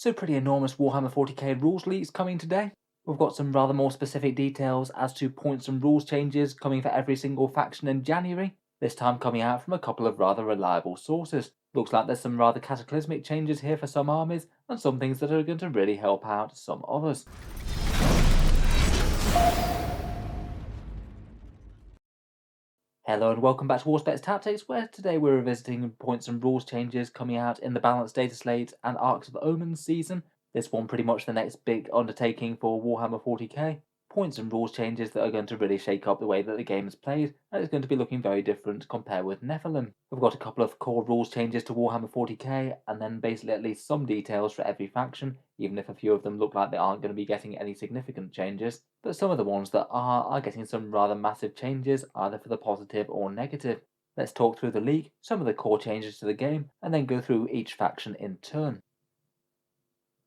So pretty enormous Warhammer 40k rules leaks coming today. We've got some rather more specific details as to points and rules changes coming for every single faction in January, this time coming out from a couple of rather reliable sources. Looks like there's some rather cataclysmic changes here for some armies, and some things that are going to really help out some others. Hello and welcome back to Auspex Tactics, where today we're revisiting points and rules changes coming out in the Balanced Data Slate and Arks of Omen season. This one pretty much the next big undertaking for Warhammer 40k. Points and rules changes that are going to really shake up the way that the game is played, and it's going to be looking very different compared with Nephilim. We've got a couple of core rules changes to Warhammer 40k, and then basically at least some details for every faction, even if a few of them look like they aren't going to be getting any significant changes. But some of the ones that are getting some rather massive changes, either for the positive or negative. Let's talk through the league, some of the core changes to the game, and then go through each faction in turn.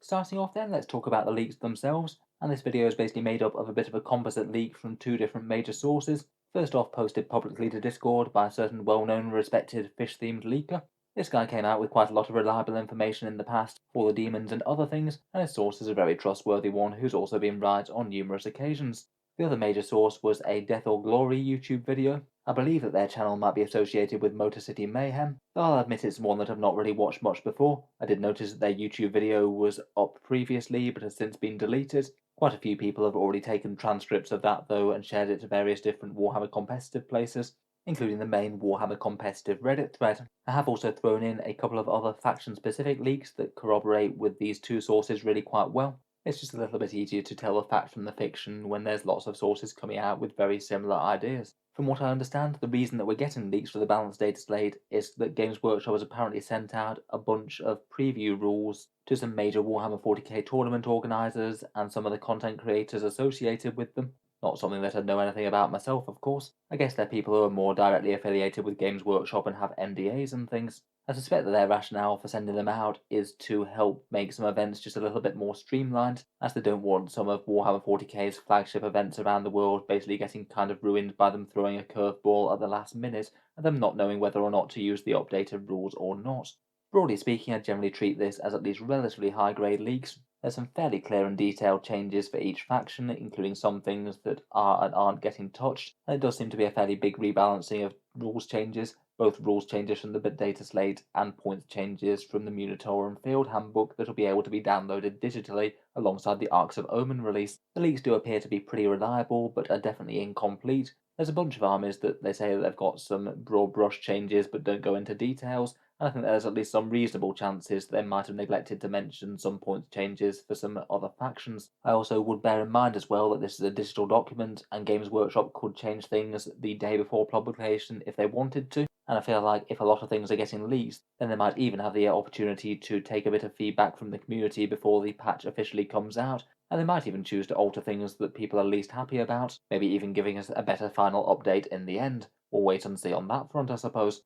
Starting off then, let's talk about the leaks themselves, and this video is basically made up of a bit of a composite leak from two different major sources. First off, posted publicly to Discord by a certain well-known respected fish-themed leaker. This guy came out with quite a lot of reliable information in the past for the Daemons and other things, and his source is a very trustworthy one who's also been right on numerous occasions. The other major source was a Death or Glory YouTube video. I believe that their channel might be associated with Motor City Mayhem, though I'll admit it's one that I've not really watched much before. I did notice that their YouTube video was up previously but has since been deleted. Quite a few people have already taken transcripts of that though and shared it to various different Warhammer competitive places, including the main Warhammer competitive Reddit thread. I have also thrown in a couple of other faction-specific leaks that corroborate with these two sources really quite well. It's just a little bit easier to tell the fact from the fiction when there's lots of sources coming out with very similar ideas. From what I understand, the reason that we're getting leaks for the Balanced Data Slate is that Games Workshop has apparently sent out a bunch of preview rules to some major Warhammer 40k tournament organisers and some of the content creators associated with them. Not something that I know anything about myself, of course. I guess they're people who are more directly affiliated with Games Workshop and have NDAs and things. I suspect that their rationale for sending them out is to help make some events just a little bit more streamlined, as they don't want some of Warhammer 40k's flagship events around the world basically getting kind of ruined by them throwing a curveball at the last minute and them not knowing whether or not to use the updated rules or not. Broadly speaking, I generally treat this as at least relatively high-grade leaks. There's some fairly clear and detailed changes for each faction, including some things that are and aren't getting touched, and it does seem to be a fairly big rebalancing of rules changes, both rules changes from the data slate and points changes from the Munitorum Field Handbook that will be able to be downloaded digitally alongside the Arks of Omen release. The leaks do appear to be pretty reliable, but are definitely incomplete. There's a bunch of armies that they say that they've got some broad brush changes but don't go into details, and I think there's at least some reasonable chances they might have neglected to mention some points changes for some other factions. I also would bear in mind as well that this is a digital document, and Games Workshop could change things the day before publication if they wanted to, and I feel like if a lot of things are getting leaked, then they might even have the opportunity to take a bit of feedback from the community before the patch officially comes out, and they might even choose to alter things that people are least happy about, maybe even giving us a better final update in the end. We'll wait and see on that front, I suppose.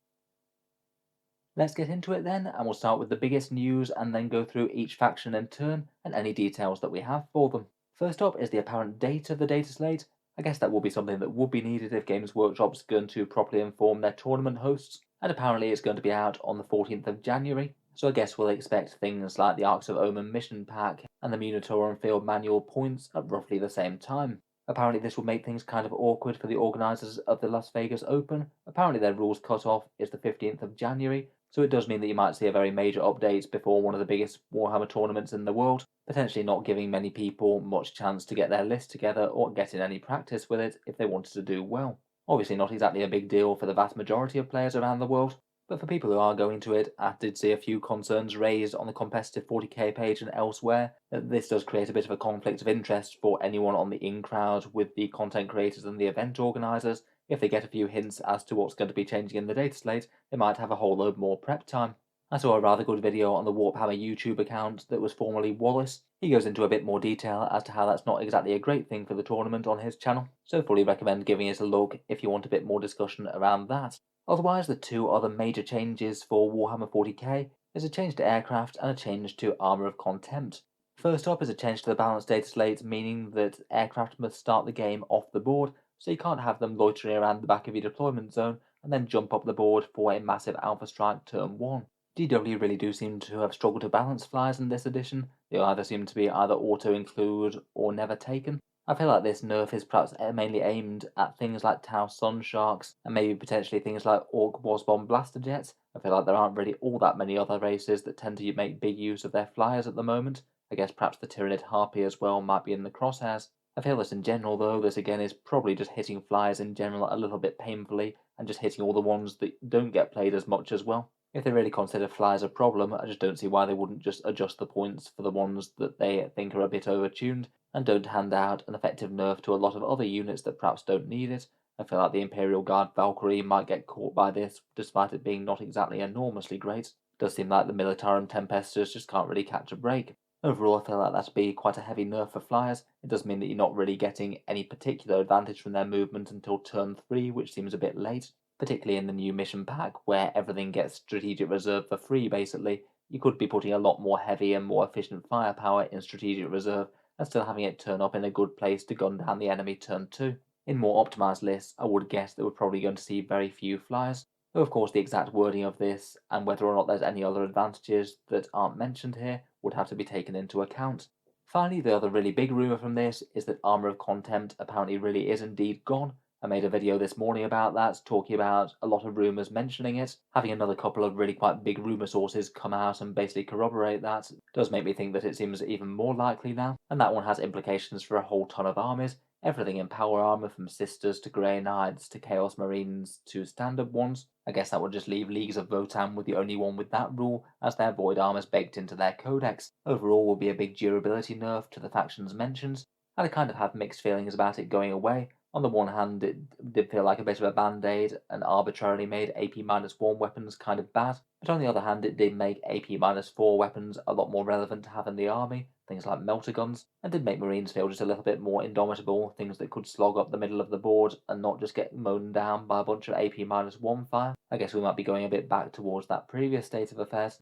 Let's get into it then, and we'll start with the biggest news and then go through each faction in turn and any details that we have for them. First up is the apparent date of the data slate. I guess that will be something that would be needed if Games Workshop's going to properly inform their tournament hosts, and apparently it's going to be out on the 14th of January, so I guess we'll expect things like the Arks of Omen mission pack and the Munitorum Field Manual points at roughly the same time. Apparently this will make things kind of awkward for the organisers of the Las Vegas Open. Apparently their rules cut-off is the 15th of January, so it does mean that you might see a very major update before one of the biggest Warhammer tournaments in the world, potentially not giving many people much chance to get their list together or get in any practice with it if they wanted to do well. Obviously not exactly a big deal for the vast majority of players around the world, but for people who are going to it, I did see a few concerns raised on the competitive 40k page and elsewhere that this does create a bit of a conflict of interest for anyone on the in-crowd with the content creators and the event organisers. If they get a few hints as to what's going to be changing in the data slate, they might have a whole load more prep time. I saw a rather good video on the Warhammer YouTube account that was formerly Wallace. He goes into a bit more detail as to how that's not exactly a great thing for the tournament on his channel, so fully recommend giving it a look if you want a bit more discussion around that. Otherwise, the two other major changes for Warhammer 40k is a change to aircraft and a change to Armour of Contempt. First up is a change to the balanced data slate, meaning that aircraft must start the game off the board, so you can't have them loitering around the back of your deployment zone and then jump up the board for a massive alpha strike turn 1. GW really do seem to have struggled to balance flyers in this edition. They either seem to be either auto-include or never taken. I feel like this nerf is perhaps mainly aimed at things like Tau Sun Sharks and maybe potentially things like Orc Wasbomb Blaster Jets. I feel like there aren't really all that many other races that tend to make big use of their flyers at the moment. I guess perhaps the Tyranid Harpy as well might be in the crosshairs. I feel that in general though, this again is probably just hitting flyers in general a little bit painfully and just hitting all the ones that don't get played as much as well. If they really consider flyers a problem, I just don't see why they wouldn't just adjust the points for the ones that they think are a bit overtuned, and don't hand out an effective nerf to a lot of other units that perhaps don't need it. I feel like the Imperial Guard Valkyrie might get caught by this, despite it being not exactly enormously great. It does seem like the Militarum Tempestus just can't really catch a break. Overall, I feel like that'd be quite a heavy nerf for flyers. It does mean that you're not really getting any particular advantage from their movement until turn 3, which seems a bit late. Particularly in the new mission pack, where everything gets strategic reserve for free, basically, you could be putting a lot more heavy and more efficient firepower in strategic reserve and still having it turn up in a good place to gun down the enemy turn 2. In more optimized lists, I would guess that we're probably going to see very few flyers, though of course the exact wording of this and whether or not there's any other advantages that aren't mentioned here would have to be taken into account. Finally, the other really big rumour from this is that Armour of Contempt apparently really is indeed gone. I made a video this morning about that, talking about a lot of rumours mentioning it. Having another couple of really quite big rumour sources come out and basically corroborate that does make me think that it seems even more likely now, and that one has implications for a whole ton of armies. Everything in power armor from Sisters to Grey Knights to Chaos Marines to standard ones. I guess that would just leave Leagues of Votann with the only one with that rule, as their void armor's baked into their codex. Overall will be a big durability nerf to the factions mentioned, and I kind of have mixed feelings about it going away. On the one hand, it did feel like a bit of a band-aid, and arbitrarily made AP-1 weapons kind of bad, but on the other hand, it did make AP-4 weapons a lot more relevant to have in the army, things like melter guns, and did make Marines feel just a little bit more indomitable, things that could slog up the middle of the board and not just get mown down by a bunch of AP-1 fire. I guess we might be going a bit back towards that previous state of affairs.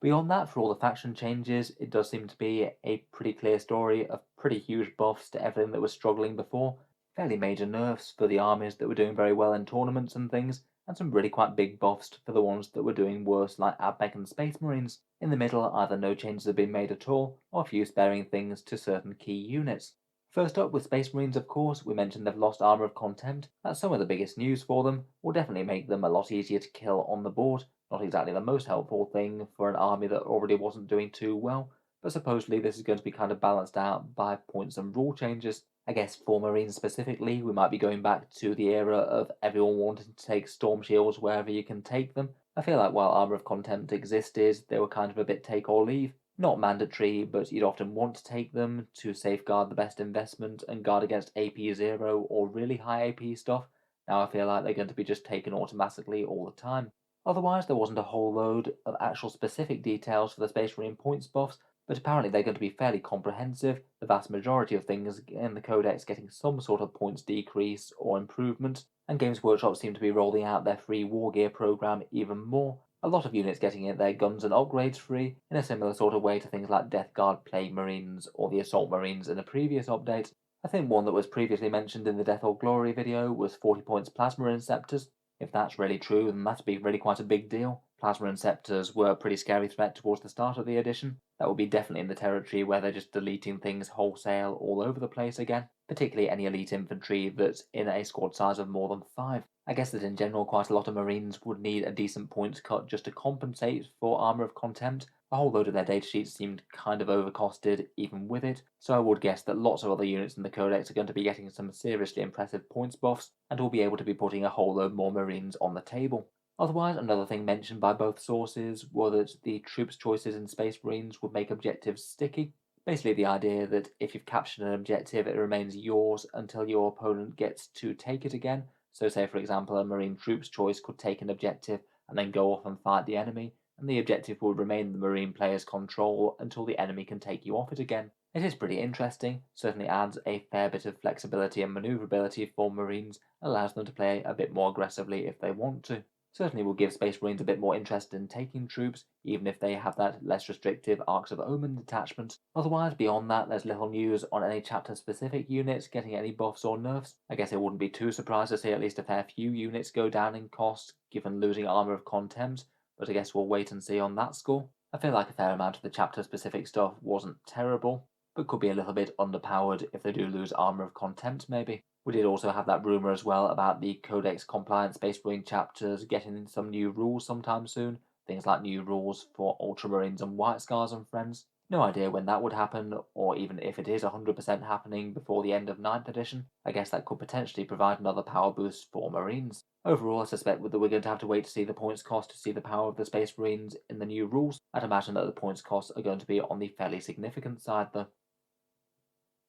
Beyond that, for all the faction changes, it does seem to be a pretty clear story of pretty huge buffs to everything that was struggling before, fairly major nerfs for the armies that were doing very well in tournaments and things, and some really quite big buffs for the ones that were doing worse like Admech and Space Marines. In the middle, either no changes have been made at all, or a few sparing things to certain key units. First up with Space Marines, of course, we mentioned they've lost Armour of Contempt. That's some of the biggest news for them, will definitely make them a lot easier to kill on the board. Not exactly the most helpful thing for an army that already wasn't doing too well, but supposedly this is going to be kind of balanced out by points and rule changes. I guess for Marines specifically, we might be going back to the era of everyone wanting to take Storm Shields wherever you can take them. I feel like while Armour of Contempt existed, they were kind of a bit take or leave. Not mandatory, but you'd often want to take them to safeguard the best investment and guard against AP 0 or really high AP stuff. Now I feel like they're going to be just taken automatically all the time. Otherwise, there wasn't a whole load of actual specific details for the Space Marine points buffs, but apparently they're going to be fairly comprehensive, the vast majority of things in the Codex getting some sort of points decrease or improvement, and Games Workshop seem to be rolling out their free war gear program even more. A lot of units getting their guns and upgrades free, in a similar sort of way to things like Death Guard Plague Marines or the Assault Marines in a previous update. I think one that was previously mentioned in the Death or Glory video was 40 points Plasma Inceptors. If that's really true, then that'd be really quite a big deal. Plasma Inceptors were a pretty scary threat towards the start of the edition. That would be definitely in the territory where they're just deleting things wholesale all over the place again, particularly any elite infantry that's in a squad size of more than 5. I guess that in general quite a lot of Marines would need a decent points cut just to compensate for Armour of Contempt. A whole load of their datasheets seemed kind of overcosted even with it, so I would guess that lots of other units in the Codex are going to be getting some seriously impressive points buffs, and will be able to be putting a whole load more Marines on the table. Otherwise, another thing mentioned by both sources was that the troops choices in Space Marines would make objectives sticky. Basically the idea that if you've captured an objective, it remains yours until your opponent gets to take it again. So say for example a Marine troops choice could take an objective and then go off and fight the enemy, and the objective will remain the Marine player's control until the enemy can take you off it again. It is pretty interesting, certainly adds a fair bit of flexibility and manoeuvrability for Marines, and allows them to play a bit more aggressively if they want to. Certainly will give Space Marines a bit more interest in taking troops, even if they have that less restrictive Arks of Omen detachment. Otherwise, beyond that, there's little news on any chapter-specific units getting any buffs or nerfs. I guess I wouldn't be too surprised to see at least a fair few units go down in cost, given losing Armour of Contempt, but I guess we'll wait and see on that score. I feel like a fair amount of the chapter-specific stuff wasn't terrible, but could be a little bit underpowered if they do lose Armour of Contempt maybe. We did also have that rumour as well about the Codex Compliance Space Marine chapters getting some new rules sometime soon, things like new rules for Ultramarines and White Scars and friends. No idea when that would happen, or even if it is 100% happening before the end of 9th edition. I guess that could potentially provide another power boost for Marines. Overall, I suspect that we're going to have to wait to see the points cost to see the power of the Space Marines in the new rules. I'd imagine that the points costs are going to be on the fairly significant side though.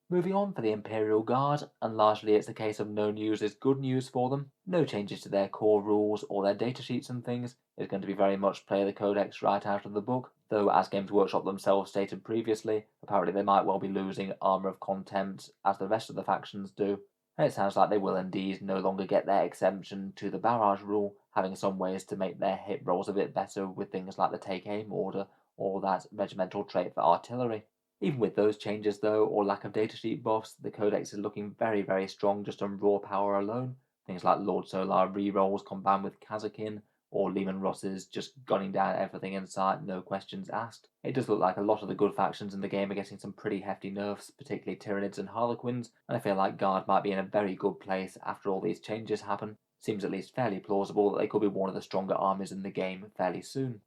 Moving on for the Imperial Guard, and largely it's a case of no news is good news for them. No changes to their core rules or their datasheets and things. It's going to be very much play the Codex right out of the book, though as Games Workshop themselves stated previously, apparently they might well be losing Armour of Contempt as the rest of the factions do, and it sounds like they will indeed no longer get their exemption to the barrage rule, having some ways to make their hit rolls a bit better with things like the Take Aim order or that regimental trait for artillery. Even with those changes though, or lack of datasheet buffs, the Codex is looking very strong just on raw power alone. Things like Lord Solar rerolls combined with Kazakin, or Lehman Russ's just gunning down everything in sight, no questions asked. It does look like a lot of the good factions in the game are getting some pretty hefty nerfs, particularly Tyranids and Harlequins, and I feel like Guard might be in a very good place after all these changes happen. Seems at least fairly plausible that they could be one of the stronger armies in the game fairly soon.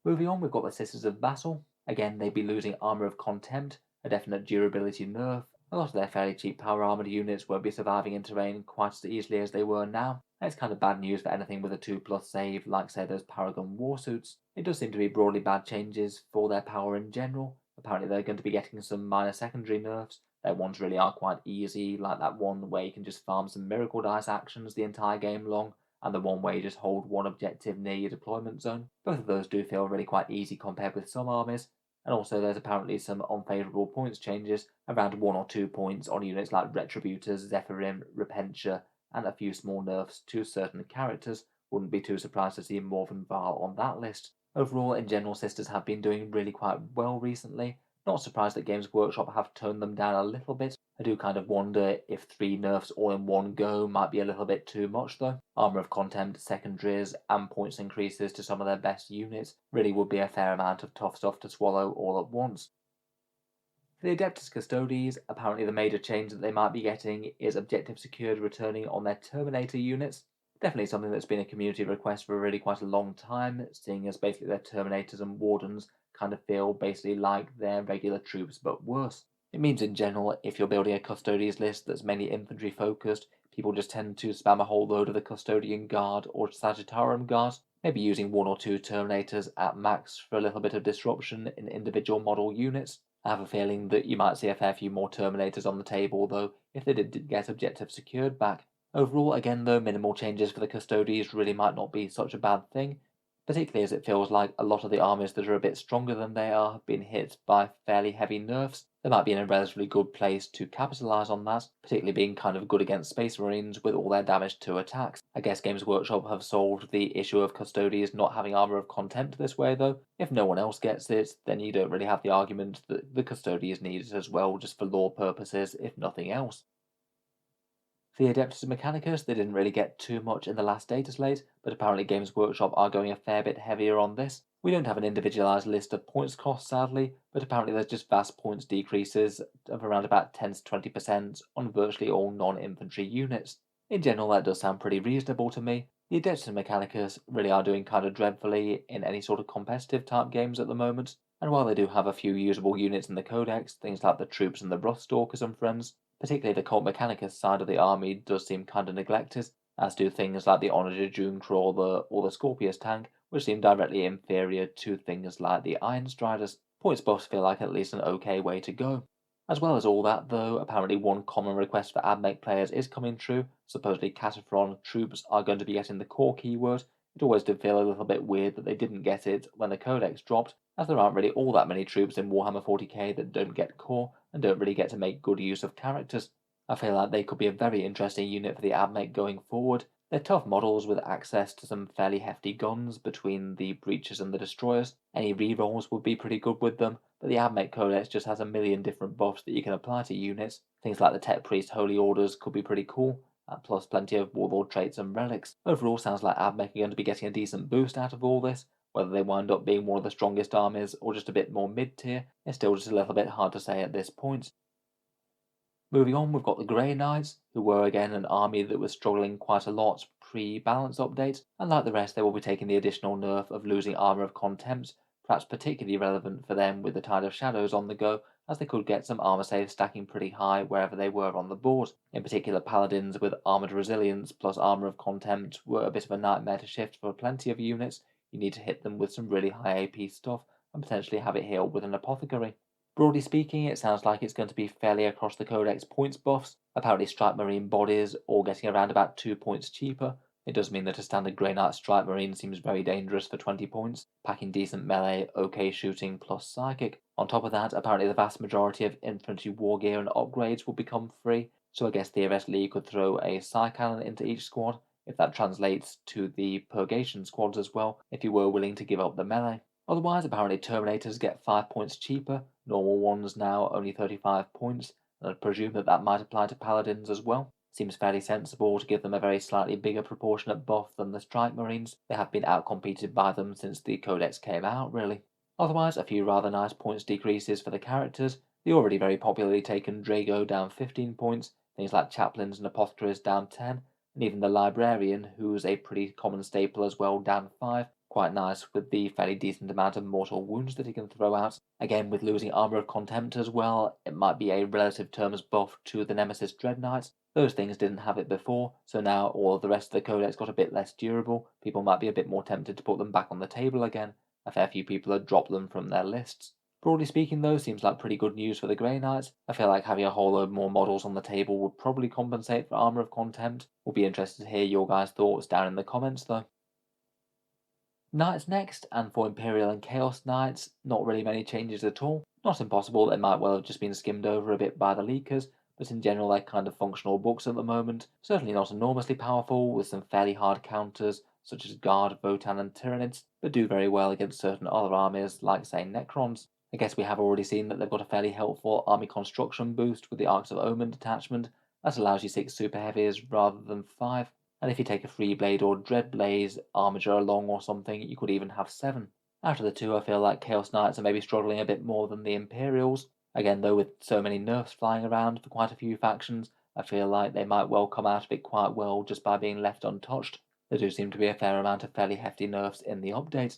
Moving on, we've got the Sisters of Battle. Again, they'd be losing Armour of Contempt, a definite durability nerf. A lot of their fairly cheap power armoured units won't be surviving in terrain quite as easily as they were now. And it's kind of bad news for anything with a 2+ save, like say those Paragon Warsuits. It does seem to be broadly bad changes for their power in general. Apparently they're going to be getting some minor secondary nerfs. Their ones really are quite easy, like that one where you can just farm some Miracle Dice actions the entire game long, and the one where you just hold one objective near your deployment zone. Both of those do feel really quite easy compared with some armies, and also there's apparently some unfavourable points changes, around 1 or 2 points on units like Retributors, Zephyrim, Repentia, and a few small nerfs to certain characters. Wouldn't be too surprised to see Morven Val on that list. Overall, in general, Sisters have been doing really quite well recently. Not surprised that Games Workshop have toned them down a little bit. I do kind of wonder if 3 nerfs all in one go might be a little bit too much though. Armour of Contempt, secondaries, and points increases to some of their best units really would be a fair amount of tough stuff to swallow all at once. For the Adeptus Custodes, apparently the major change that they might be getting is objective secured returning on their Terminator units. Definitely something that's been a community request for really quite a long time, seeing as basically their Terminators and Wardens kind of feel basically like their regular troops but worse. It means in general, if you're building a Custodes list that's mainly infantry focused, people just tend to spam a whole load of the Custodian Guard or Sagittarium Guard, maybe using 1 or 2 Terminators at max for a little bit of disruption in individual model units. I have a feeling that you might see a fair few more Terminators on the table though, if they did get objective secured back. Overall, again though, minimal changes for the Custodes really might not be such a bad thing, particularly as it feels like a lot of the armies that are a bit stronger than they are have been hit by fairly heavy nerfs. They might be in a relatively good place to capitalise on that, particularly being kind of good against Space Marines with all their damage to attacks. I guess Games Workshop have solved the issue of Custodes not having Armour of Contempt this way though. If no one else gets it, then you don't really have the argument that the Custodes need it as well, just for lore purposes, if nothing else. For the Adeptus Mechanicus, they didn't really get too much in the last data slate, but apparently Games Workshop are going a fair bit heavier on this. We don't have an individualised list of points costs sadly, but apparently there's just vast points decreases of around about 10 to 20% on virtually all non-infantry units. In general, that does sound pretty reasonable to me. The Adeptus Mechanicus really are doing kind of dreadfully in any sort of competitive type games at the moment, and while they do have a few usable units in the Codex, things like the troops and the Brothstalkers and friends, particularly the Cult Mechanicus side of the army does seem kind of neglected, as do things like the Honoured June Crawler or the Scorpius tank, which seem directly inferior to things like the Iron Striders. Points buffs feel like at least an okay way to go. As well as all that though, apparently one common request for AdMech players is coming true. Supposedly Cataphren troops are going to be getting the core keyword. It always did feel a little bit weird that they didn't get it when the Codex dropped, as there aren't really all that many troops in Warhammer 40k that don't get core and don't really get to make good use of characters. I feel like they could be a very interesting unit for the AdMech going forward. They're tough models with access to some fairly hefty guns between the Breachers and the Destroyers. Any rerolls would be pretty good with them, but the AdMech Codex just has a million different buffs that you can apply to units. Things like the Tech Priest Holy Orders could be pretty cool, plus plenty of warlord traits and relics. Overall, sounds like AdMech are going to be getting a decent boost out of all this. Whether they wind up being one of the strongest armies or just a bit more mid-tier is still just a little bit hard to say at this point. Moving on, we've got the Grey Knights, who were again an army that was struggling quite a lot pre-balance update, and like the rest they will be taking the additional nerf of losing Armour of Contempt, perhaps particularly relevant for them with the Tide of Shadows on the go, as they could get some armour saves stacking pretty high wherever they were on the board. In particular, Paladins with Armoured Resilience plus Armour of Contempt were a bit of a nightmare to shift for plenty of units. You need to hit them with some really high AP stuff and potentially have it healed with an Apothecary. Broadly speaking, it sounds like it's going to be fairly across the Codex points buffs. Apparently Strike Marine bodies all getting around about 2 points cheaper. It does mean that a standard Grey Knight Strike Marine seems very dangerous for 20 points, packing decent melee, okay shooting plus psychic. On top of that, apparently the vast majority of infantry war gear and upgrades will become free, so I guess theoretically you could throw a Psy Cannon into each squad, if that translates to the Purgation squads as well, if you were willing to give up the melee. Otherwise, apparently Terminators get 5 points cheaper, normal ones now only 35 points, and I presume that might apply to Paladins as well. Seems fairly sensible to give them a very slightly bigger proportionate buff than the Strike Marines. They have been outcompeted by them since the Codex came out, really. Otherwise, a few rather nice points decreases for the characters. The already very popularly taken Drago down 15 points, things like Chaplains and Apothecaries down 10, and even the Librarian, who's a pretty common staple as well, down 5. Quite nice with the fairly decent amount of mortal wounds that he can throw out. Again, with losing Armour of Contempt as well, it might be a relative terms buff to the Nemesis Dread Knights. Those things didn't have it before, so now all of the rest of the codex got a bit less durable. People might be a bit more tempted to put them back on the table again. A fair few people had dropped them from their lists. Broadly speaking though, seems like pretty good news for the Grey Knights. I feel like having a whole load more models on the table would probably compensate for Armour of Contempt. We'll be interested to hear your guys' thoughts down in the comments though. Knights next, and for Imperial and Chaos Knights, not really many changes at all. Not impossible, they might well have just been skimmed over a bit by the leakers, but in general they're kind of functional books at the moment. Certainly not enormously powerful, with some fairly hard counters, such as Guard, Votann and Tyranids, but do very well against certain other armies, like say Necrons. I guess we have already seen that they've got a fairly helpful army construction boost with the Arks of Omen detachment. That allows you 6 super heavies rather than 5. And if you take a Free Blade or Dread Blaze Armiger along or something, you could even have 7. Out of the two, I feel like Chaos Knights are maybe struggling a bit more than the Imperials. Again, though, with so many nerfs flying around for quite a few factions, I feel like they might well come out of it quite well just by being left untouched. There do seem to be a fair amount of fairly hefty nerfs in the update.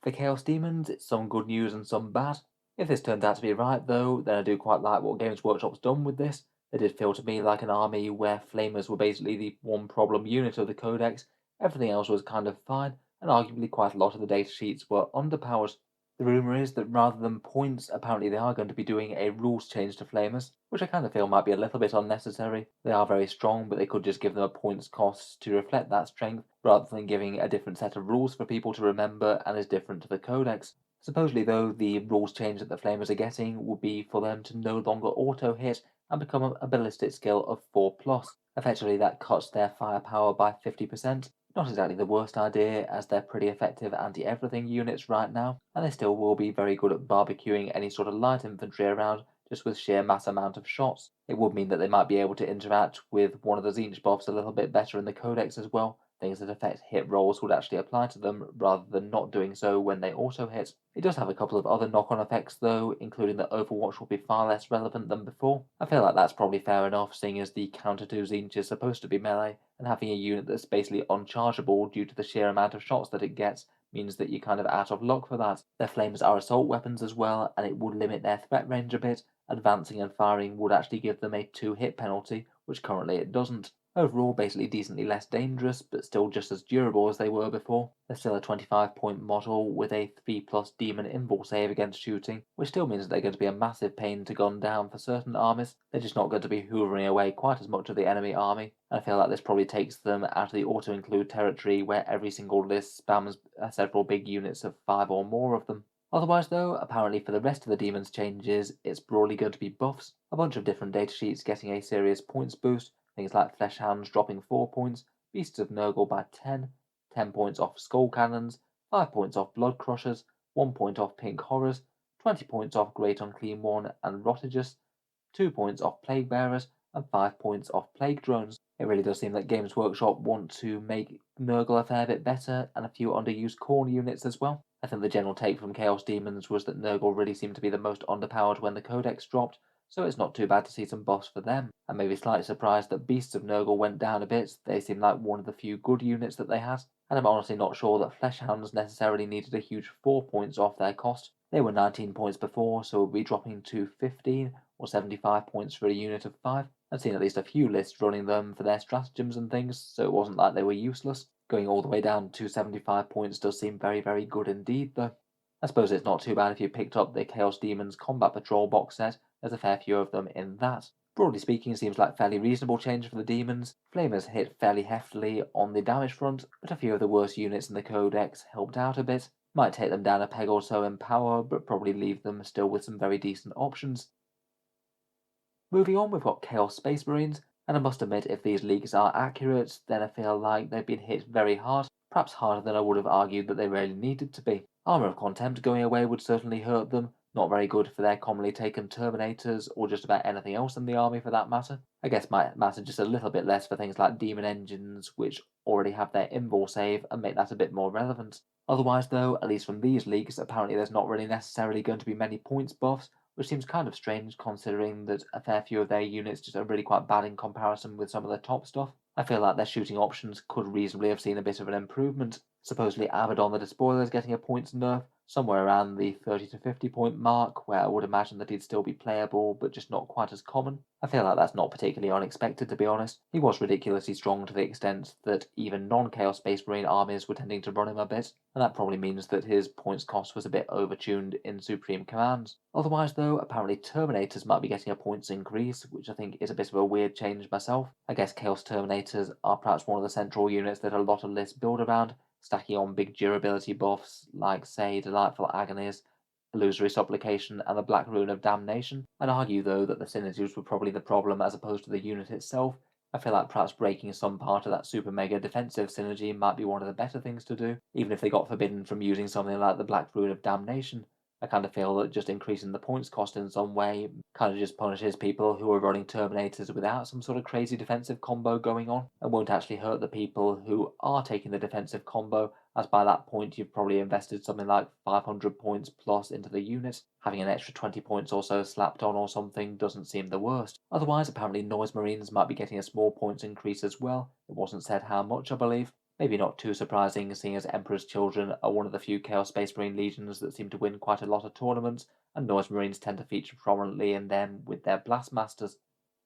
For Chaos Demons, it's some good news and some bad. If this turns out to be right, though, then I do quite like what Games Workshop's done with this. They did feel to me like an army where Flamers were basically the one problem unit of the Codex. Everything else was kind of fine, and arguably quite a lot of the data sheets were underpowered. The rumour is that rather than points, apparently they are going to be doing a rules change to Flamers, which I kind of feel might be a little bit unnecessary. They are very strong, but they could just give them a points cost to reflect that strength, rather than giving a different set of rules for people to remember and is different to the Codex. Supposedly, though, the rules change that the Flamers are getting will be for them to no longer auto-hit and become a ballistic skill of 4+. Effectively, that cuts their firepower by 50%. Not exactly the worst idea, as they're pretty effective anti-everything units right now, and they still will be very good at barbecuing any sort of light infantry around, just with sheer mass amount of shots. It would mean that they might be able to interact with one of the Tzeentch buffs a little bit better in the Codex as well. Things that affect hit rolls would actually apply to them, rather than not doing so when they auto-hit. It does have a couple of other knock-on effects though, including that Overwatch will be far less relevant than before. I feel like that's probably fair enough, seeing as the counter to Tzeentch is supposed to be melee, and having a unit that's basically unchargeable due to the sheer amount of shots that it gets means that you're kind of out of luck for that. Their flames are assault weapons as well, and it would limit their threat range a bit. Advancing and firing would actually give them a 2-hit penalty, which currently it doesn't. Overall, basically decently less dangerous, but still just as durable as they were before. They're still a 25-point model with a 3+ demon invul save against shooting, which still means that they're going to be a massive pain to gun down for certain armies. They're just not going to be hoovering away quite as much of the enemy army, and I feel like this probably takes them out of the auto-include territory where every single list spams several big units of 5 or more of them. Otherwise though, apparently for the rest of the Demons changes, it's broadly going to be buffs. A bunch of different datasheets getting a serious points boost, things like Fleshhounds dropping 4 points, Beasts of Nurgle by 10, 10 points off Skull Cannons, 5 points off Blood Crushers, 1 point off Pink Horrors, 20 points off Great Unclean One and Rotigus, 2 points off Plague Bearers, and 5 points off Plague Drones. It really does seem that Games Workshop want to make Nurgle a fair bit better, and a few underused corn units as well. I think the general take from Chaos Demons was that Nurgle really seemed to be the most underpowered when the Codex dropped, so it's not too bad to see some buffs for them. I'm maybe slightly surprised that Beasts of Nurgle went down a bit. They seem like one of the few good units that they had, and I'm honestly not sure that Fleshhounds necessarily needed a huge 4 points off their cost. They were 19 points before, so we'll be dropping to 15 or 75 points for a unit of 5. I've seen at least a few lists running them for their stratagems and things, so it wasn't like they were useless. Going all the way down to 75 points does seem very, very good indeed, though. I suppose it's not too bad if you picked up the Chaos Demons Combat Patrol box set. There's a fair few of them in that. Broadly speaking, it seems like fairly reasonable change for the demons. Flamers hit fairly heftily on the damage front, but a few of the worst units in the Codex helped out a bit. Might take them down a peg or so in power, but probably leave them still with some very decent options. Moving on, we've got Chaos Space Marines, and I must admit, if these leaks are accurate, then I feel like they've been hit very hard, perhaps harder than I would have argued that they really needed to be. Armor of Contempt going away would certainly hurt them, not very good for their commonly taken Terminators, or just about anything else in the army for that matter. I guess might matter just a little bit less for things like Demon Engines, which already have their invul save and make that a bit more relevant. Otherwise though, at least from these leaks, apparently there's not really necessarily going to be many points buffs, which seems kind of strange considering that a fair few of their units just are really quite bad in comparison with some of the top stuff. I feel like their shooting options could reasonably have seen a bit of an improvement. Supposedly Abaddon the Despoiler is getting a points nerf, somewhere around the 30 to 50 point mark, where I would imagine that he'd still be playable, but just not quite as common. I feel like that's not particularly unexpected, to be honest. He was ridiculously strong to the extent that even non-Chaos Space Marine armies were tending to run him a bit, and that probably means that his points cost was a bit overtuned in Supreme Commands. Otherwise though, apparently Terminators might be getting a points increase, which I think is a bit of a weird change myself. I guess Chaos Terminators are perhaps one of the central units that a lot of lists build around, stacking on big durability buffs like, say, Delightful Agonies, Illusory Supplication, and the Black Rune of Damnation. I'd argue, though, that the synergies were probably the problem as opposed to the unit itself. I feel like perhaps breaking some part of that super mega defensive synergy might be one of the better things to do, even if they got forbidden from using something like the Black Rune of Damnation. I kind of feel that just increasing the points cost in some way kind of just punishes people who are running Terminators without some sort of crazy defensive combo going on, and won't actually hurt the people who are taking the defensive combo, as by that point you've probably invested something like 500 points plus into the unit. Having an extra 20 points or so slapped on or something doesn't seem the worst. Otherwise, apparently Noise Marines might be getting a small points increase as well. It wasn't said how much, I believe. Maybe not too surprising, seeing as Emperor's Children are one of the few Chaos Space Marine legions that seem to win quite a lot of tournaments, and Noise Marines tend to feature prominently in them with their Blastmasters.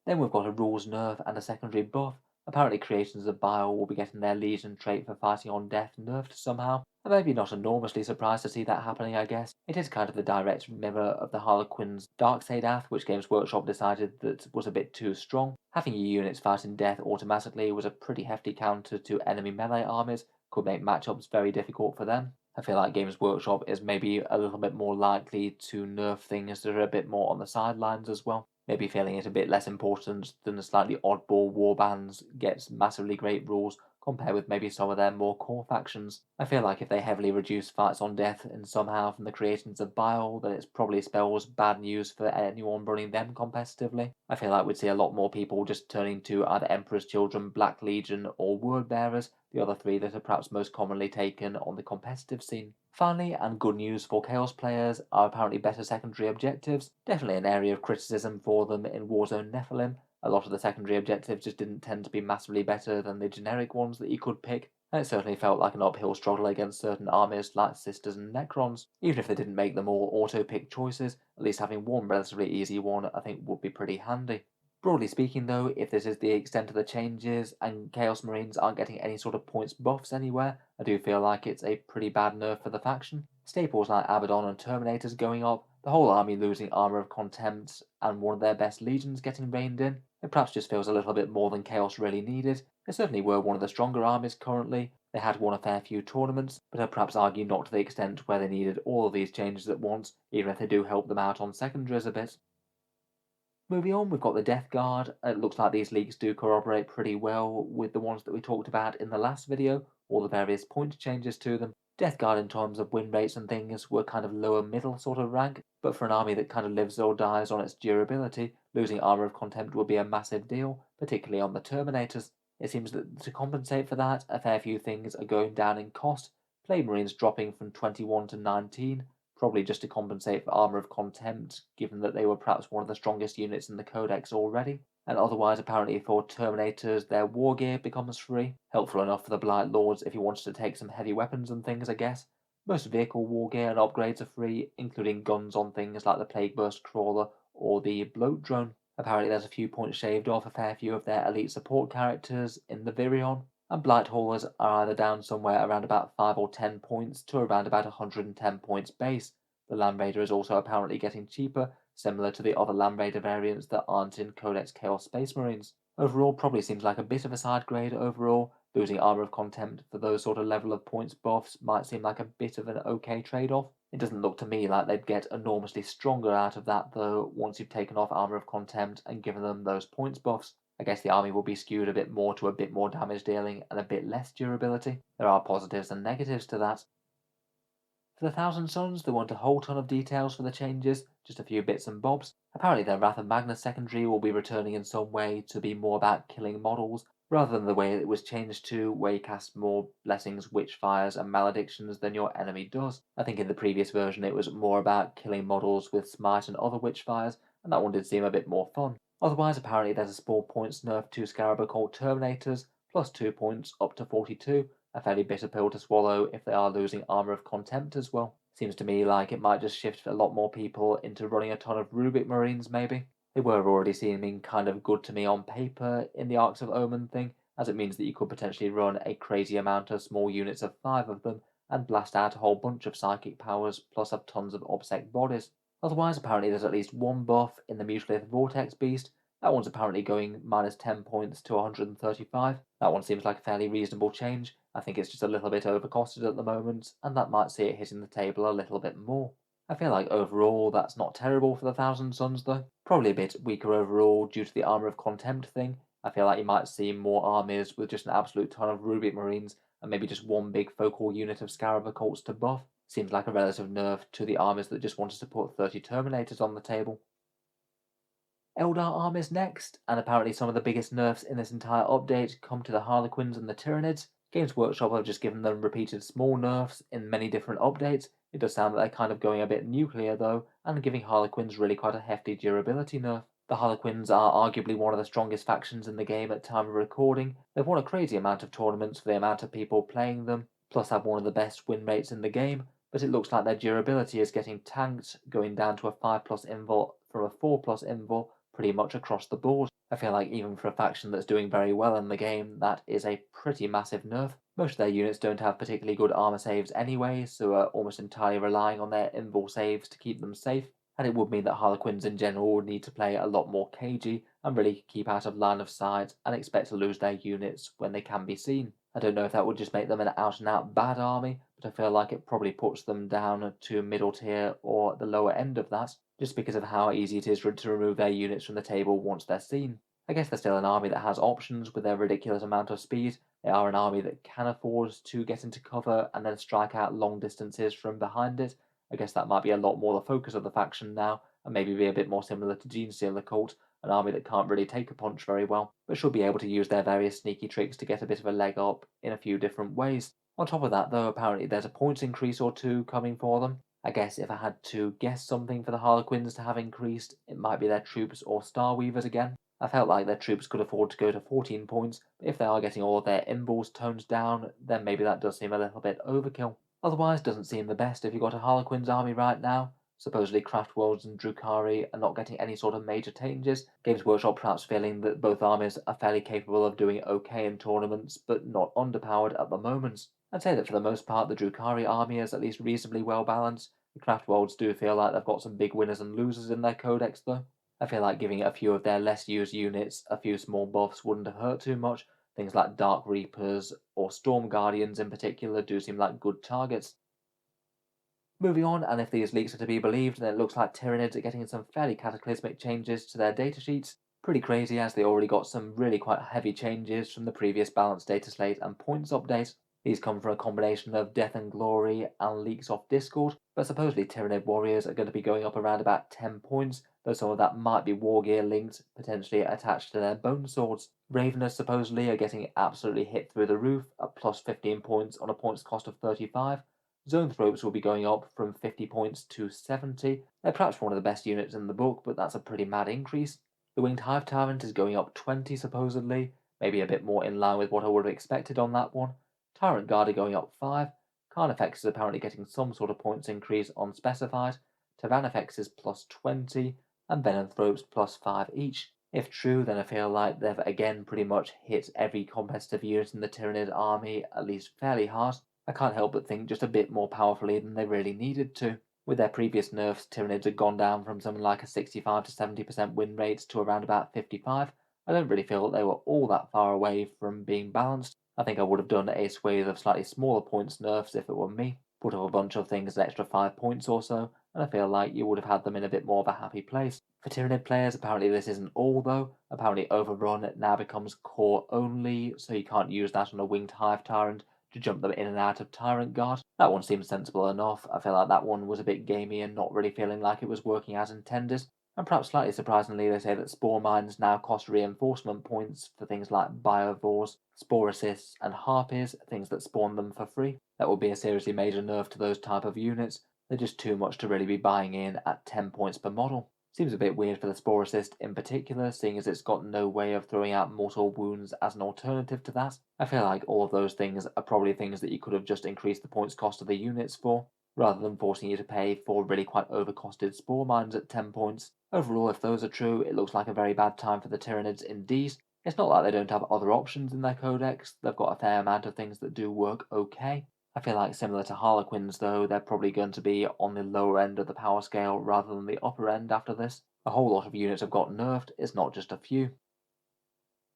Then we've got a rules nerf and a secondary buff. Apparently Creations of Bile will be getting their Legion trait for fighting on death nerfed somehow. I'm maybe not enormously surprised to see that happening, I guess. It is kind of the direct mirror of the Harlequins Darkseid which Games Workshop decided that was a bit too strong. Having your units fighting death automatically was a pretty hefty counter to enemy melee armies, could make matchups very difficult for them. I feel like Games Workshop is maybe a little bit more likely to nerf things that are a bit more on the sidelines as well. Maybe feeling it a bit less important than the slightly oddball warbands gets massively great rules compared with maybe some of their more core factions. I feel like if they heavily reduce fights on death and somehow from the Creations of Bile, then it probably spells bad news for anyone running them competitively. I feel like we'd see a lot more people just turning to either Emperor's Children, Black Legion, or Word Bearers, the other three that are perhaps most commonly taken on the competitive scene. Finally, and good news for Chaos players, are apparently better secondary objectives. Definitely an area of criticism for them in Warzone Nephilim. A lot of the secondary objectives just didn't tend to be massively better than the generic ones that you could pick, and it certainly felt like an uphill struggle against certain armies like Sisters and Necrons. Even if they didn't make them all auto-pick choices, at least having one relatively easy one I think would be pretty handy. Broadly speaking though, if this is the extent of the changes and Chaos Marines aren't getting any sort of points buffs anywhere, I do feel like it's a pretty bad nerf for the faction. Staples like Abaddon and Terminators going up, the whole army losing Armor of Contempt, and one of their best legions getting reined in, it perhaps just feels a little bit more than Chaos really needed. They certainly were one of the stronger armies currently, they had won a fair few tournaments, but I'd perhaps argue not to the extent where they needed all of these changes at once, even if they do help them out on secondaries a bit. Moving on, we've got the Death Guard. It looks like these leaks do corroborate pretty well with the ones that we talked about in the last video, all the various point changes to them. Death Guard in terms of win rates and things were kind of lower middle sort of rank, but for an army that kind of lives or dies on its durability, losing Armor of Contempt would be a massive deal, particularly on the Terminators. It seems that to compensate for that, a fair few things are going down in cost, Plague Marines dropping from 21 to 19, probably just to compensate for Armor of Contempt, given that they were perhaps one of the strongest units in the Codex already. And otherwise, apparently for Terminators, their war gear becomes free. Helpful enough for the Blight Lords if you wanted to take some heavy weapons and things, I guess. Most vehicle war gear and upgrades are free, including guns on things like the Plague Burst Crawler or the Bloat Drone. Apparently there's a few points shaved off a fair few of their elite support characters in the Virion, and Blight Haulers are either down somewhere around about 5 or 10 points to around about 110 points base. The Land Raider is also apparently getting cheaper, similar to the other Land Raider variants that aren't in Codex Chaos Space Marines. Overall, probably seems like a bit of a side grade overall. Losing Armor of Contempt for those sort of level of points buffs might seem like a bit of an okay trade-off. It doesn't look to me like they'd get enormously stronger out of that though once you've taken off Armor of Contempt and given them those points buffs. I guess the army will be skewed a bit more to a bit more damage dealing and a bit less durability. There are positives and negatives to that. For the Thousand Sons, there weren't a whole ton of details for the changes, just a few bits and bobs. Apparently their Wrath of Magnus secondary will be returning in some way to be more about killing models, rather than the way it was changed to, where you cast more blessings, witchfires, and maledictions than your enemy does. I think in the previous version it was more about killing models with smite and other witchfires, and that one did seem a bit more fun. Otherwise, apparently there's a small points nerf to Scarab Occult Terminators, plus 2 points up to 42, a fairly bitter pill to swallow if they are losing Armor of Contempt as well. Seems to me like it might just shift a lot more people into running a ton of Rubic Marines maybe. They were already seeming kind of good to me on paper in the Arks of Omen thing, as it means that you could potentially run a crazy amount of small units of 5 of them and blast out a whole bunch of psychic powers plus have tons of obsec bodies. Otherwise, apparently there's at least one buff in the Mutilith Vortex Beast. That one's apparently going minus 10 points to 135. That one seems like a fairly reasonable change. I think it's just a little bit overcosted at the moment, and that might see it hitting the table a little bit more. I feel like overall that's not terrible for the Thousand Sons though. Probably a bit weaker overall due to the Armor of Contempt thing. I feel like you might see more armies with just an absolute ton of Rubic Marines and maybe just one big focal unit of Scarab Occults to buff. Seems like a relative nerf to the armies that just wanted to put 30 Terminators on the table. Eldar armies next, and apparently some of the biggest nerfs in this entire update come to the Harlequins and the Tyranids. Games Workshop have just given them repeated small nerfs in many different updates. It does sound that they're kind of going a bit nuclear though, and giving Harlequins really quite a hefty durability nerf. The Harlequins are arguably one of the strongest factions in the game at time of recording. They've won a crazy amount of tournaments for the amount of people playing them, plus have one of the best win rates in the game, but it looks like their durability is getting tanked, going down to a 5+ invul from a 4+ invul pretty much across the board. I feel like even for a faction that's doing very well in the game, that is a pretty massive nerf. Most of their units don't have particularly good armor saves anyway, so are almost entirely relying on their invul saves to keep them safe, and it would mean that Harlequins in general would need to play a lot more cagey and really keep out of line of sight and expect to lose their units when they can be seen. I don't know if that would just make them an out-and-out bad army, but I feel like it probably puts them down to middle tier or the lower end of that, just because of how easy it is to remove their units from the table once they're seen. I guess they're still an army that has options with their ridiculous amount of speed. They are an army that can afford to get into cover and then strike out long distances from behind it. I guess that might be a lot more the focus of the faction now, and maybe be a bit more similar to Genestealer Cult, an army that can't really take a punch very well, but should be able to use their various sneaky tricks to get a bit of a leg up in a few different ways. On top of that though, apparently there's a points increase or two coming for them. I guess if I had to guess something for the Harlequins to have increased, it might be their troops or Star Weavers again. I felt like their troops could afford to go to 14 points, but if they are getting all of their invuls toned down, then maybe that does seem a little bit overkill. Otherwise, doesn't seem the best if you've got a Harlequins army right now. Supposedly Craftworlds and Drukhari are not getting any sort of major changes. Games Workshop perhaps feeling that both armies are fairly capable of doing okay in tournaments, but not underpowered at the moment. I'd say that for the most part the Drukhari army is at least reasonably well balanced. The Craftworlds do feel like they've got some big winners and losers in their codex though. I feel like giving a few of their less used units a few small buffs wouldn't have hurt too much. Things like Dark Reapers or Storm Guardians in particular do seem like good targets. Moving on, and if these leaks are to be believed, then it looks like Tyranids are getting some fairly cataclysmic changes to their datasheets. Pretty crazy as they already got some really quite heavy changes from the previous balanced data slate and points update. These come from a combination of Death and Glory and leaks off Discord, but supposedly Tyranid warriors are going to be going up around about 10 points, though some of that might be war gear linked, potentially attached to their bone swords. Raveners supposedly are getting absolutely hit through the roof at plus 15 points on a points cost of 35. Zoanthropes will be going up from 50 points to 70. They're perhaps one of the best units in the book, but that's a pretty mad increase. The Winged Hive Tyrant is going up 20 supposedly, maybe a bit more in line with what I would have expected on that one. Tyrant Guard are going up 5. Carnifex is apparently getting some sort of points increase on specified. Tyrannifex is plus 20, and Venonthropes plus 5 each. If true, then I feel like they've again pretty much hit every competitive unit in the Tyranid army at least fairly hard. I can't help but think just a bit more powerfully than they really needed to. With their previous nerfs, Tyranids had gone down from something like a 65 to 70% win rate to around about 55. I don't really feel that they were all that far away from being balanced. I think I would have done a swathe of slightly smaller points nerfs if it were me. Put up a bunch of things an extra 5 points or so, and I feel like you would have had them in a bit more of a happy place. For Tyranid players, apparently this isn't all though. Apparently Overrun now becomes core only, so you can't use that on a Winged Hive Tyrant to jump them in and out of Tyrant Guard. That one seems sensible enough. I feel like that one was a bit gamey and not really feeling like it was working as intended. And perhaps slightly surprisingly, they say that Spore Mines now cost reinforcement points for things like Biovores, Spore Assists, and Harpies, things that spawn them for free. That would be a seriously major nerf to those type of units. They're just too much to really be buying in at 10 points per model. Seems a bit weird for the Spore Assist in particular, seeing as it's got no way of throwing out mortal wounds as an alternative to that. I feel like all of those things are probably things that you could have just increased the points cost of the units for, rather than forcing you to pay for really quite overcosted Spore Mines at 10 points. Overall, if those are true, it looks like a very bad time for the Tyranids indeed. It's not like they don't have other options in their codex, they've got a fair amount of things that do work okay. I feel like similar to Harlequins though, they're probably going to be on the lower end of the power scale rather than the upper end after this. A whole lot of units have got nerfed, it's not just a few.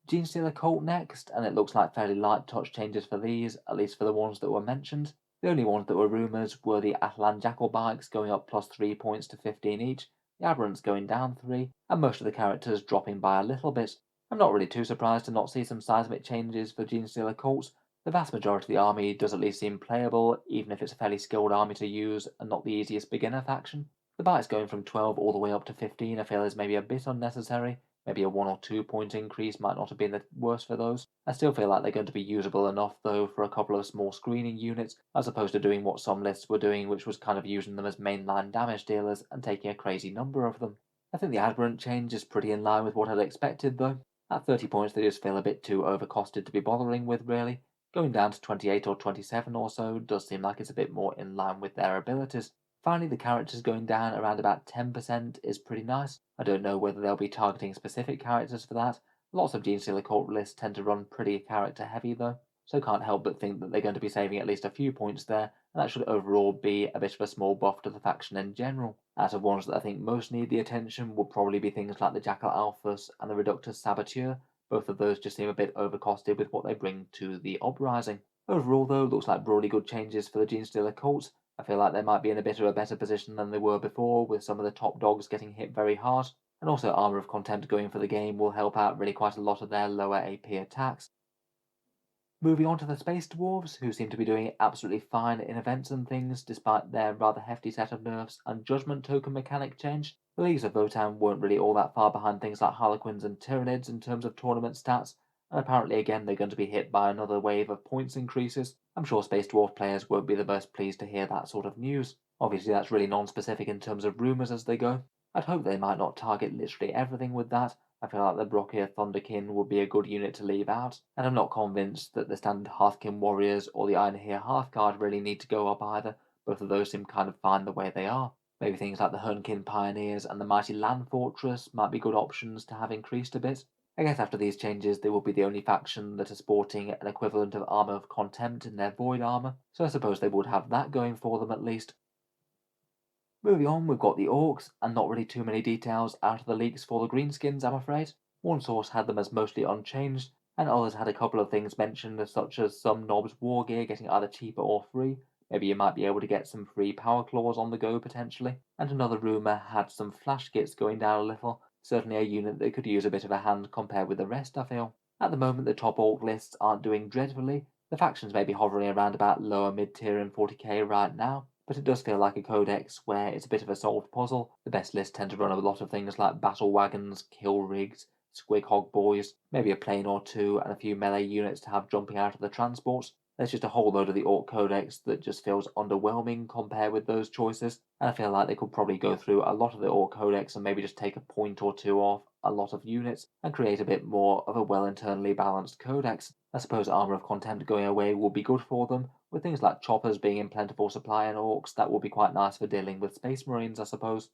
Genestealer Cult next, and it looks like fairly light touch changes for these, at least for the ones that were mentioned. The only ones that were rumours were the Atalan Jackal bikes going up plus 3 points to 15 each, the Aberrants going down 3, and most of the characters dropping by a little bit. I'm not really too surprised to not see some seismic changes for Genestealer Cults. The vast majority of the army does at least seem playable, even if it's a fairly skilled army to use and not the easiest beginner faction. The bikes going from 12 all the way up to 15 I feel is maybe a bit unnecessary. Maybe a 1 or 2 point increase might not have been the worst for those. I still feel like they're going to be usable enough though for a couple of small screening units, as opposed to doing what some lists were doing, which was kind of using them as mainline damage dealers and taking a crazy number of them. I think the Aberrant change is pretty in line with what I'd expected though. At 30 points they just feel a bit too overcosted to be bothering with really. Going down to 28 or 27 or so does seem like it's a bit more in line with their abilities. Finally, the characters going down around about 10% is pretty nice. I don't know whether they'll be targeting specific characters for that. Lots of Genestealer Cult lists tend to run pretty character heavy though, so can't help but think that they're going to be saving at least a few points there, and that should overall be a bit of a small buff to the faction in general. Out of ones that I think most need the attention will probably be things like the Jackal Alphas and the Reductus Saboteur. Both of those just seem a bit overcosted with what they bring to the Uprising. Overall though, looks like broadly good changes for the Genestealer Cults. I feel like they might be in a bit of a better position than they were before, with some of the top dogs getting hit very hard. And also Armour of Contempt going for the game will help out really quite a lot of their lower AP attacks. Moving on to the Space Dwarves, who seem to be doing absolutely fine in events and things, despite their rather hefty set of nerfs and Judgment Token mechanic change. The Leagues of Votann weren't really all that far behind things like Harlequins and Tyranids in terms of tournament stats, and apparently again they're going to be hit by another wave of points increases. I'm sure Space Dwarf players won't be the most pleased to hear that sort of news. Obviously that's really non-specific in terms of rumours as they go. I'd hope they might not target literally everything with that. I feel like the Brokia Thunderkin would be a good unit to leave out, and I'm not convinced that the standard Hearthkin Warriors or the Einhir Hearthguard really need to go up either. Both of those seem kind of fine the way they are. Maybe things like the Hernkin Pioneers and the Mighty Land Fortress might be good options to have increased a bit. I guess after these changes they will be the only faction that are sporting an equivalent of Armour of Contempt in their Void Armour, so I suppose they would have that going for them at least. Moving on, we've got the Orks, and not really too many details out of the leaks for the Greenskins, I'm afraid. One source had them as mostly unchanged, and others had a couple of things mentioned, such as some Nobs war gear getting either cheaper or free. Maybe you might be able to get some free power claws on the go potentially. And another rumour had some flash kits going down a little, certainly a unit that could use a bit of a hand compared with the rest, I feel. At the moment, the top Ork lists aren't doing dreadfully. The factions may be hovering around about lower mid-tier in 40k right now, but it does feel like a codex where it's a bit of a solved puzzle. The best lists tend to run a lot of things like battle wagons, kill rigs, squig hog boys, maybe a plane or two, and a few melee units to have jumping out of the transports. There's just a whole load of the Orc Codex that just feels underwhelming compared with those choices, and I feel like they could probably go through a lot of the Orc Codex and maybe just take a point or two off a lot of units and create a bit more of a well internally balanced codex. I suppose Armor of Contempt going away will be good for them, with things like choppers being in plentiful supply and Orcs. That will be quite nice for dealing with Space Marines, I suppose.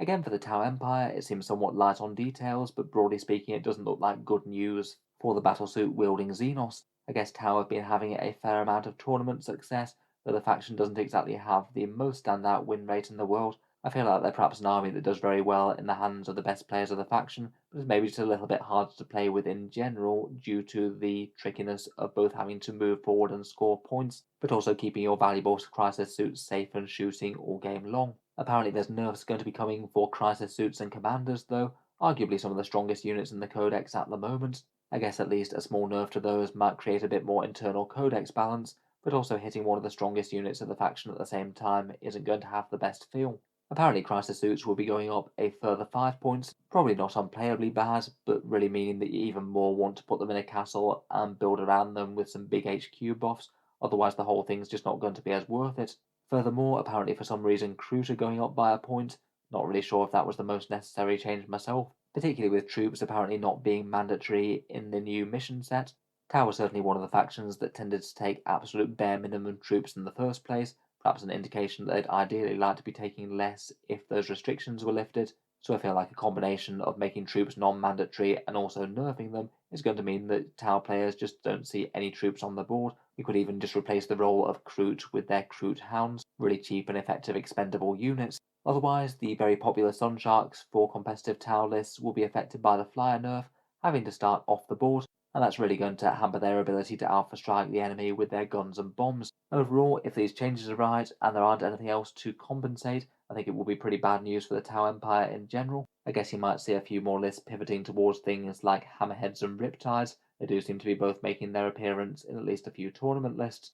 Again, for the Tau Empire, it seems somewhat light on details, but broadly speaking, it doesn't look like good news for the battlesuit wielding Xenos. I guess Tau have been having a fair amount of tournament success, though the faction doesn't exactly have the most standout win rate in the world. I feel like they're perhaps an army that does very well in the hands of the best players of the faction, but is maybe just a little bit harder to play with in general due to the trickiness of both having to move forward and score points, but also keeping your valuable crisis suits safe and shooting all game long. Apparently there's nerfs going to be coming for crisis suits and commanders though, arguably some of the strongest units in the codex at the moment. I guess at least a small nerf to those might create a bit more internal codex balance, but also hitting one of the strongest units of the faction at the same time isn't going to have the best feel. Apparently crisis suits will be going up a further 5 points, probably not unplayably bad, but really meaning that you even more want to put them in a castle and build around them with some big HQ buffs, otherwise the whole thing's just not going to be as worth it. Furthermore, apparently for some reason crews are going up by a point. Not really sure if that was the most necessary change myself, particularly with troops apparently not being mandatory in the new mission set. Tau was certainly one of the factions that tended to take absolute bare minimum troops in the first place, perhaps an indication that they'd ideally like to be taking less if those restrictions were lifted. So I feel like a combination of making troops non-mandatory and also nerfing them is going to mean that Tau players just don't see any troops on the board. You could even just replace the role of Kroot with their Kroot Hounds, really cheap and effective expendable units. Otherwise, the very popular Sun Sharks for competitive Tau lists will be affected by the flyer nerf, having to start off the board, and that's really going to hamper their ability to alpha strike the enemy with their guns and bombs. Overall, if these changes are right and there aren't anything else to compensate, I think it will be pretty bad news for the Tau Empire in general. I guess you might see a few more lists pivoting towards things like Hammerheads and Riptides. They do seem to be both making their appearance in at least a few tournament lists.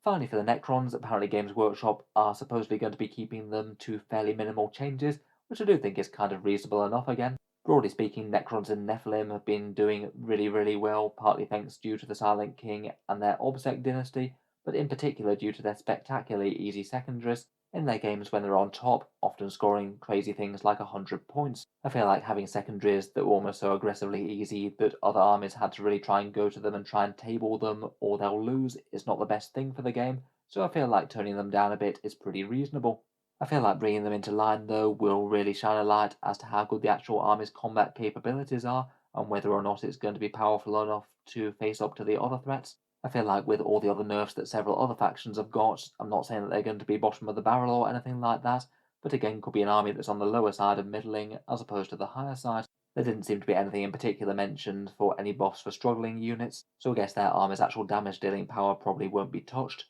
Finally, for the Necrons, apparently Games Workshop are supposedly going to be keeping them to fairly minimal changes, which I do think is kind of reasonable enough again. Broadly speaking, Necrons and Nephilim have been doing really well, partly thanks due to the Silent King and their Obsec dynasty, but in particular due to their spectacularly easy secondaries in their games when they're on top, often scoring crazy things like 100 points. I feel like having secondaries that were almost so aggressively easy that other armies had to really try and go to them and try and table them or they'll lose is not the best thing for the game, so I feel like turning them down a bit is pretty reasonable. I feel like bringing them into line though will really shine a light as to how good the actual army's combat capabilities are and whether or not it's going to be powerful enough to face up to the other threats. I feel like with all the other nerfs that several other factions have got, I'm not saying that they're going to be bottom of the barrel or anything like that, but again could be an army that's on the lower side of middling as opposed to the higher side. There didn't seem to be anything in particular mentioned for any buffs for struggling units, so I guess their army's actual damage dealing power probably won't be touched.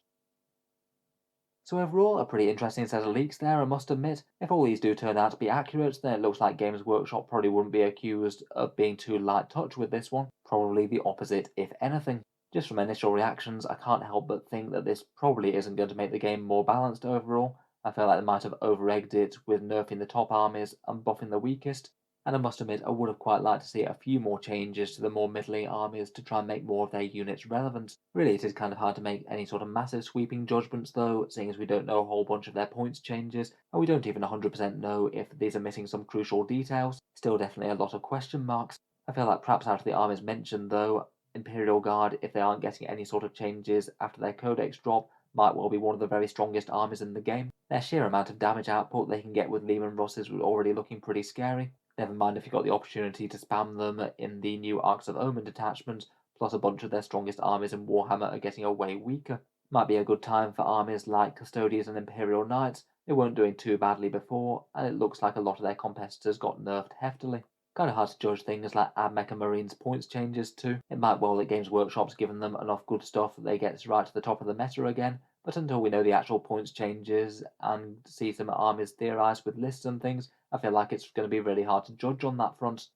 So overall, a pretty interesting set of leaks there, I must admit. If all these do turn out to be accurate, then it looks like Games Workshop probably wouldn't be accused of being too light touch with this one. Probably the opposite, if anything. Just from initial reactions, I can't help but think that this probably isn't going to make the game more balanced overall. I feel like they might have over-egged it with nerfing the top armies and buffing the weakest, and I must admit I would have quite liked to see a few more changes to the more middling armies to try and make more of their units relevant. Really, it is kind of hard to make any sort of massive sweeping judgments though, seeing as we don't know a whole bunch of their points changes, and we don't even 100% know if these are missing some crucial details. Still definitely a lot of question marks. I feel like perhaps out of the armies mentioned though, Imperial Guard, if they aren't getting any sort of changes after their codex drop, might well be one of the very strongest armies in the game. Their sheer amount of damage output they can get with Lehman Russes was already looking pretty scary. Never mind if you got the opportunity to spam them in the new Arks of Omen detachment, plus a bunch of their strongest armies in Warhammer are getting way weaker. Might be a good time for armies like Custodians and Imperial Knights. They weren't doing too badly before, and it looks like a lot of their competitors got nerfed heftily. Kind of hard to judge things like Admech and Marines points changes too. It might well that Games Workshop's given them enough good stuff that they get right to the top of the meta again, but until we know the actual points changes and see some armies theorised with lists and things, I feel like it's going to be really hard to judge on that front.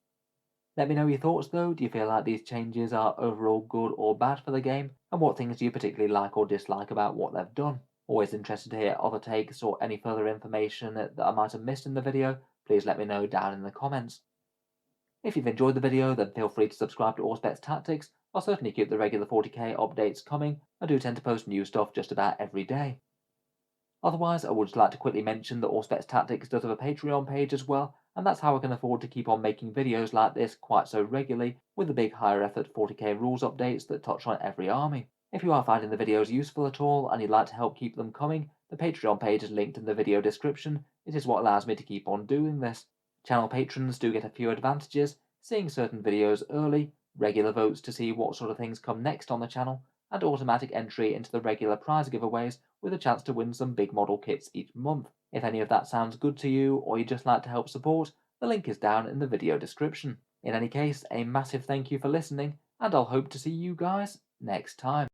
Let me know your thoughts though. Do you feel like these changes are overall good or bad for the game? And what things do you particularly like or dislike about what they've done? Always interested to hear other takes or any further information that I might have missed in the video. Please let me know down in the comments. If you've enjoyed the video, then feel free to subscribe to Auspex Tactics. I'll certainly keep the regular 40k updates coming. I do tend to post new stuff just about every day. Otherwise, I would just like to quickly mention that Auspex Tactics does have a Patreon page as well, and that's how I can afford to keep on making videos like this quite so regularly, with the big higher effort 40k rules updates that touch on every army. If you are finding the videos useful at all and you'd like to help keep them coming, the Patreon page is linked in the video description. It is what allows me to keep on doing this. Channel patrons do get a few advantages, seeing certain videos early, regular votes to see what sort of things come next on the channel, and automatic entry into the regular prize giveaways with a chance to win some big model kits each month. If any of that sounds good to you, or you'd just like to help support, the link is down in the video description. In any case, a massive thank you for listening, and I'll hope to see you guys next time.